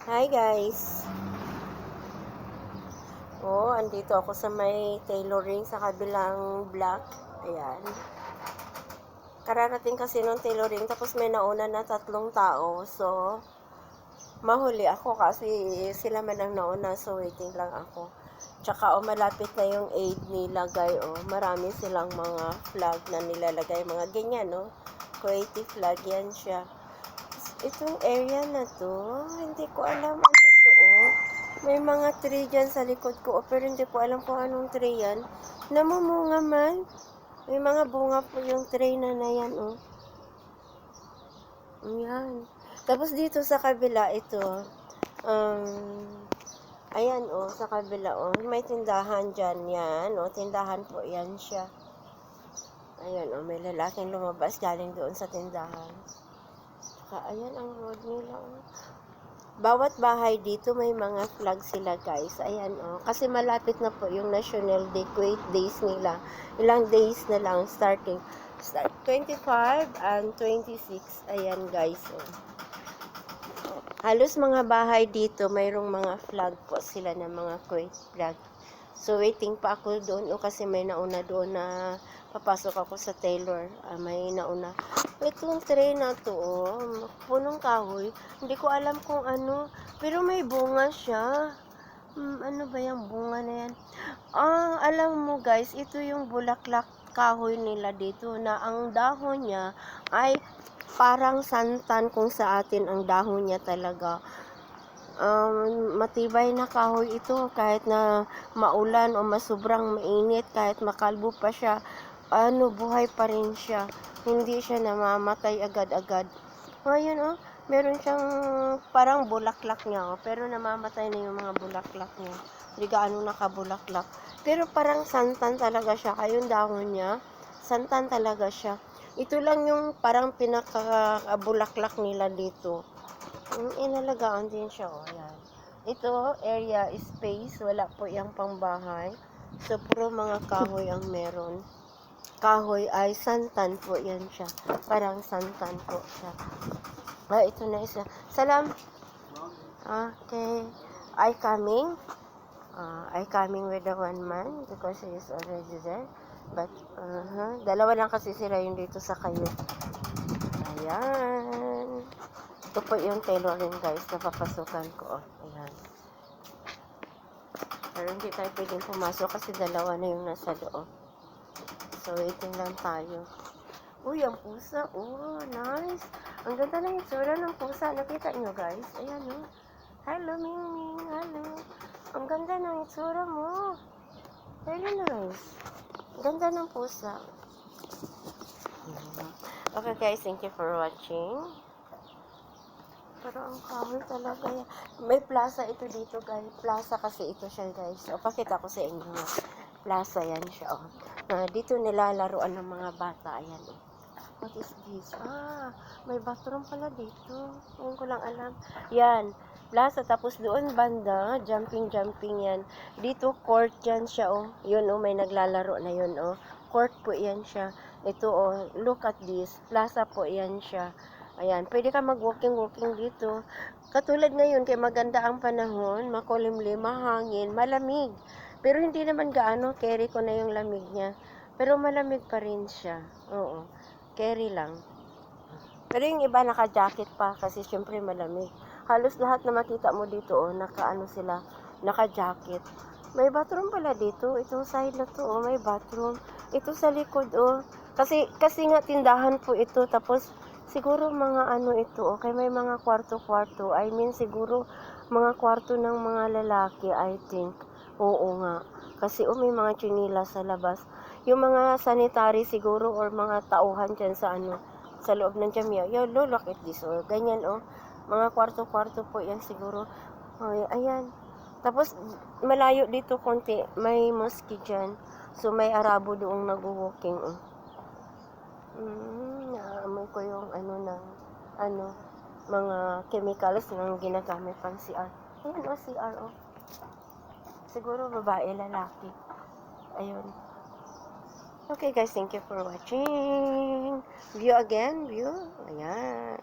Hi guys! Andito ako sa may tailoring sa kabilang block. Ayan. Kararating kasi nung tailoring tapos may nauna na 3 tao. So, mahuli ako kasi sila man ang nauna. So, waiting lang ako. Tsaka malapit na yung aid nilagay. Marami silang mga flag na nilalagay. Mga ganyan, Creative flag yan siya. Itong area na to, hindi ko alam ano to, May mga tree dyan sa likod ko, pero hindi ko alam kung anong tree yan. Namumunga man. May mga bunga po yung tree na yan, Ayan. Tapos dito sa kabila, ito, ayan, sa kabila, may tindahan dyan, yan, tindahan po, yan siya. Ayan, may lalaking lumabas galing doon sa tindahan. Ayan ang road nila. Bawat bahay dito may mga flag sila guys. Ayan Kasi malapit na po yung National Day, Kuwait days nila. Ilang days na lang starting. 25 and 26. Ayan guys Halos mga bahay dito mayroong mga flag po sila na mga Kuwait flag. So waiting pa ako doon kasi may nauna doon na papasok ako sa tailor. May nauna. Itong tray na to, punong kahoy. Hindi ko alam kung ano, pero may bunga siya. Ano ba yung bunga na yan? Alam mo guys, ito yung bulaklak kahoy nila dito na ang dahon niya ay parang santan kung sa atin ang dahon niya talaga. Matibay na kahoy ito kahit na maulan o sobrang mainit, kahit makalbo pa siya, buhay pa rin siya. Hindi siya namamatay agad-agad. Ayan meron siyang parang bulaklak niya pero namamatay na yung mga bulaklak niya. Hindi gaano nakabulaklak. Pero parang santan talaga siya. Yung dahon niya, santan talaga siya. Ito lang yung parang pinakabulaklak nila dito. Inalagaan din siya, yan. Ito, area, space, wala po yung pangbahay. So, puro mga kahoy ang meron. Kahoy ay santan po yan siya. Parang santan po siya. Ito na isa. Salam. Okay. I coming with the one man because he is already there. But, dalawa lang kasi sila yung dito sa kayo. Ayan. Ito po yung tailoring guys na papasukan ko. Ayan. Pero hindi tayo pwedeng pumasok kasi dalawa na yung nasa loob. So, waiting lang tayo. Uy, ang pusa. Nice. Ang ganda ng itsura ng pusa. Nakita nyo, guys? Ayan, Hello, Ming. Hello. Ang ganda ng itsura mo. Very nice. Ang ganda ng pusa. Okay, guys. Thank you for watching. Pero ang kahoy talaga yan. May plaza ito dito, guys. Plaza kasi ito siya, guys. Pakita ko sa inyo. Plaza yan siya, dito nilalaruan ng mga bata. Ayan, What is this? May bathroom pala dito. Ngayon ko lang alam. Yan. Plaza. Tapos doon banda. Jumping yan. Dito court yan siya, Yun, may naglalaro na yun, Court po yan siya. Ito, look at this. Plaza po yan siya. Ayan. Pwede ka mag-walking dito. Katulad ngayon, kay maganda ang panahon, makulimlim, mahangin, malamig. Pero hindi naman gaano, carry ko na yung lamig niya. Pero malamig pa rin siya. Oo. Carry lang. Pero yung iba naka-jacket pa kasi syempre malamig. Halos lahat na makita mo dito, sila, naka-jacket. May bathroom pala dito. Itong side na to, may bathroom. Ito sa likod, Kasi nga tindahan po ito. Tapos, siguro mga ito, okay, may mga kwarto-kwarto. I mean, siguro mga kwarto ng mga lalaki, I think. Oo nga. Kasi, may mga chinila sa labas. Yung mga sanitary siguro or mga tauhan dyan sa loob ng jamya. Look at this, ganyan, mga kwarto-kwarto po yan siguro. Ayan. Tapos, malayo dito konti, may mosque dyan. So, may Arabo doong nag-walking, naamoy ko yung mga chemicals ng ginagamit pang CR. Ayan, CR, Siguro babae, lalaki. Ayun. Okay guys, thank you for watching. View again, view. Ayan.